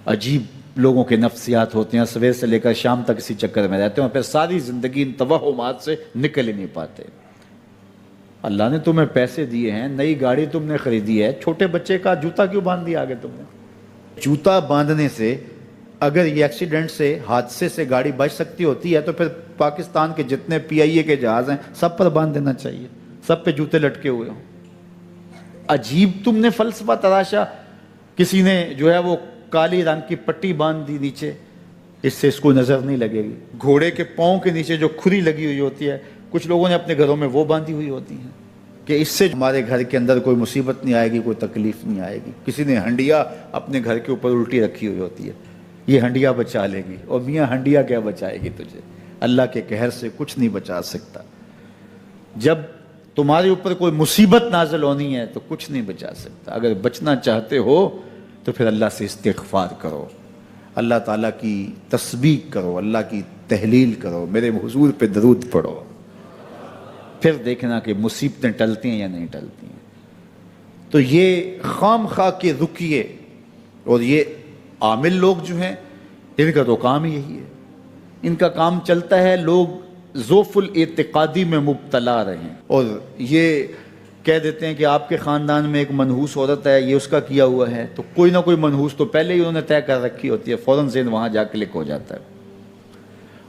عجیب لوگوں کے نفسیات ہوتے ہیں، صبح سے لے کر شام تک اسی چکر میں رہتے ہیں اور پھر ساری زندگی ان توہمات سے نکل ہی نہیں پاتے۔ اللہ نے تمہیں پیسے دیے ہیں، نئی گاڑی تم نے خریدی ہے، چھوٹے بچے کا جوتا کیوں باندھ دیا آگے تم نے؟ جوتا باندھنے سے اگر یہ ایکسیڈنٹ سے، حادثے سے گاڑی بچ سکتی ہوتی ہے تو پھر پاکستان کے جتنے پی آئی اے کے جہاز ہیں سب پر باندھ دینا چاہیے، سب پہ جوتے لٹکے ہوئے ہوں۔ عجیب تم نے فلسفہ تراشا، کسی نے جو ہے وہ کالی رنگ کی پٹی باندھ دی نیچے، اس سے اس کو نظر نہیں لگے گی۔ گھوڑے کے پاؤں کے نیچے جو کھری لگی ہوئی ہوتی ہے، کچھ لوگوں نے اپنے گھروں میں وہ باندھی ہوئی ہوتی ہیں کہ اس سے ہمارے گھر کے اندر کوئی مصیبت نہیں آئے گی، کوئی تکلیف نہیں آئے گی۔ کسی نے ہنڈیا اپنے گھر کے اوپر الٹی رکھی ہوئی ہوتی ہے، یہ ہنڈیا بچا لے گی، اور میاں ہنڈیا کیا بچائے گی تجھے؟ اللہ کے قہر سے کچھ نہیں بچا سکتا۔ جب تمہارے اوپر کوئی مصیبت نازل ہونی ہے تو کچھ نہیں بچا سکتا۔ اگر بچنا چاہتے ہو تو پھر اللہ سے استغفار کرو، اللہ تعالیٰ کی تسبیح کرو، اللہ کی تحلیل کرو، میرے حضور پہ درود پڑھو، پھر دیکھنا کہ مصیبتیں ٹلتی ہیں یا نہیں ٹلتی ہیں۔ تو یہ خام خواہ کے رکیے، اور یہ عامل لوگ جو ہیں ان کا تو کام یہی ہے، ان کا کام چلتا ہے لوگ ذوف الاعتقادی میں مبتلا رہیں، اور یہ کہہ دیتے ہیں کہ آپ کے خاندان میں ایک منحوس عورت ہے، یہ اس کا کیا ہوا ہے، تو کوئی نہ کوئی منحوس تو پہلے ہی انہوں نے طے کر رکھی ہوتی ہے، فوراً ذہن وہاں جا کلک ہو جاتا ہے۔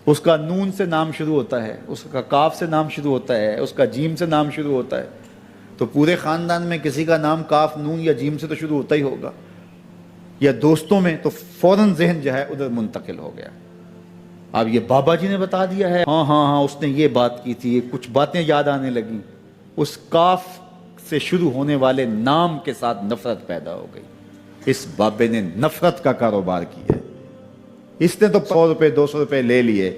اس کا نون سے نام شروع ہوتا ہے، اس کا کاف سے نام شروع ہوتا ہے، اس کا جیم سے نام شروع ہوتا ہے، تو پورے خاندان میں کسی کا نام کاف، نون یا جیم سے تو شروع ہوتا ہی ہوگا، یا دوستوں میں، تو فوراً ذہن جو ہے ادھر منتقل ہو گیا۔ اب یہ بابا جی نے بتا دیا ہے، ہاں اس نے یہ بات کی تھی، کچھ باتیں یاد آنے لگیں، اس کاف سے شروع ہونے والے نام کے ساتھ نفرت پیدا ہو گئی۔ اس بابے نے نفرت کا کاروبار کیا ہے، اس نے تو 100 روپے 200 روپے لے لیے،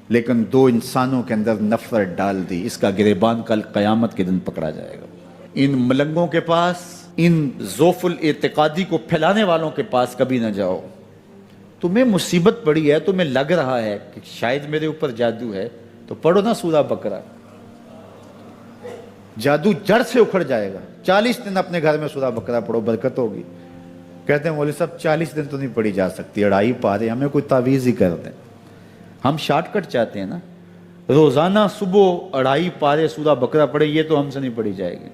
لیکن دو انسانوں کے اندر نفرت ڈال دی۔ اس کا گریبان کل قیامت کے دن پکڑا جائے گا۔ ان ملنگوں کے پاس، ان ذوف الاعتقادی کو پھیلانے والوں کے پاس کبھی نہ جاؤ۔ تمہیں مصیبت پڑی ہے، تمہیں لگ رہا ہے کہ شاید میرے اوپر جادو ہے، تو پڑھو نا سورہ بقرہ، جادو جڑ سے اکھڑ جائے گا۔ 40 دن اپنے گھر میں سورہ بقرہ پڑھو، برکت ہوگی۔ کہتے ہیں مولوی صاحب 40 دن تو نہیں پڑھی جا سکتی، 2.5 پارے، ہمیں کوئی تعویذ ہی کر دیں۔ ہم شارٹ کٹ چاہتے ہیں نا، روزانہ صبح 2.5 پارے سورہ بقرہ پڑھیں، یہ تو ہم سے نہیں پڑھی جائے گی،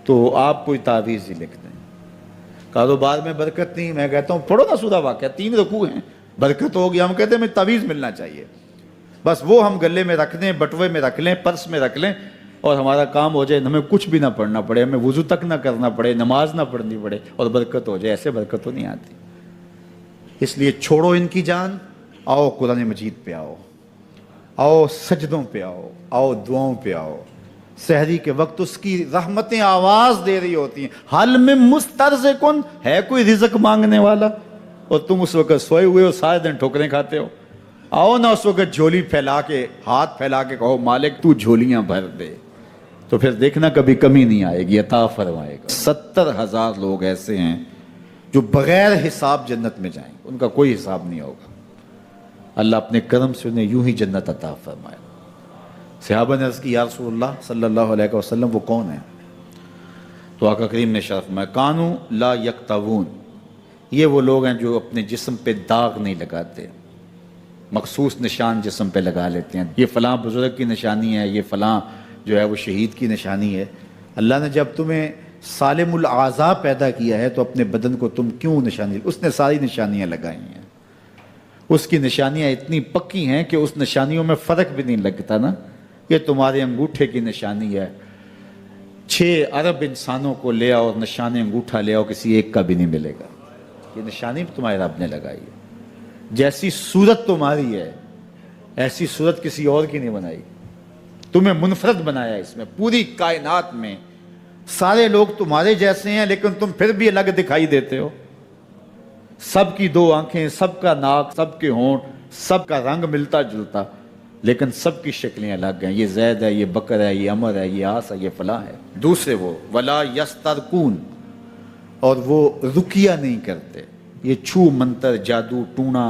تو آپ کوئی تعویذ ہی لکھ دیں۔ کاروبار میں برکت نہیں، میں کہتا ہوں پڑھو نا سورہ واقعہ، 3 رکوع ہیں، برکت ہوگی۔ ہم کہتے ہیں ہمیں تعویذ ملنا چاہیے، بس وہ ہم گلے میں رکھ دیں، بٹوے میں رکھ لیں، پرس میں رکھ لیں، اور ہمارا کام ہو جائے، ہمیں کچھ بھی نہ پڑھنا پڑے، ہمیں وضو تک نہ کرنا پڑے، نماز نہ پڑھنی پڑے، اور برکت ہو جائے۔ ایسے برکت تو نہیں آتی۔ اس لیے چھوڑو ان کی جان، آؤ قرآن مجید پہ آؤ، آؤ سجدوں پہ آؤ، آؤ دعاؤں پہ آؤ۔ سحری کے وقت اس کی رحمتیں آواز دے رہی ہوتی ہیں، حل میں مسترزقن، ہے کوئی رزق مانگنے والا، اور تم اس وقت سوئے ہوئے ہو، سارے دن ٹھوکریں کھاتے ہو۔ آؤ نا اس وقت جھولی پھیلا کے، ہاتھ پھیلا کے کہو مالک تو جھولیاں بھر دے، تو پھر دیکھنا کبھی کمی نہیں آئے گی، عطا فرمائے گا۔ 70,000 لوگ ایسے ہیں جو بغیر حساب جنت میں جائیں گے، ان کا کوئی حساب نہیں ہوگا۔ اللہ اپنے کرم سے انہیں یوں ہی جنت عطا فرمائے۔ صحابہ نے عرض کی یا رسول اللہ صلی اللہ علیہ وسلم وہ کون ہیں؟ تو آقا کریم نے ارشاد فرمایا کانوا لا یکتوون، یہ وہ لوگ ہیں جو اپنے جسم پہ داغ نہیں لگاتے، مخصوص نشان جسم پہ لگا لیتے ہیں، یہ فلاں بزرگ کی نشانی ہے، یہ فلاں جو ہے وہ شہید کی نشانی ہے۔ اللہ نے جب تمہیں سالم الاعضاء پیدا کیا ہے تو اپنے بدن کو تم کیوں نشانی، اس نے ساری نشانیاں لگائی ہیں، اس کی نشانیاں اتنی پکی ہیں کہ اس نشانیوں میں فرق بھی نہیں لگتا نا۔ یہ تمہارے انگوٹھے کی نشانی ہے، 6 ارب انسانوں کو لے آؤ اور نشان انگوٹھا لے آؤ، کسی ایک کا بھی نہیں ملے گا۔ یہ نشانی تمہارے رب نے لگائی ہے۔ جیسی صورت تمہاری ہے ایسی صورت کسی اور کی نہیں بنائی، تمہیں منفرد بنایا اس میں۔ پوری کائنات میں سارے لوگ تمہارے جیسے ہیں، لیکن تم پھر بھی الگ دکھائی دیتے ہو۔ سب کی 2 آنکھیں، سب کا ناک، سب کے ہونٹ، سب کا رنگ ملتا جلتا، لیکن سب کی شکلیں الگ ہیں۔ یہ زید ہے، یہ بکر ہے، یہ عمر ہے، یہ آس ہے، یہ فلاں ہے۔ دوسرے وہ ولا یسترقون، اور وہ رقیہ نہیں کرتے، یہ چھو منتر جادو ٹونا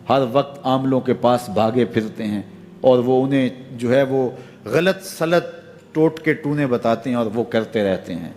ہر وقت عاملوں کے پاس بھاگے پھرتے ہیں، اور وہ انہیں جو ہے وہ غلط سلط ٹوٹ کے ٹونے بتاتے ہیں اور وہ کرتے رہتے ہیں۔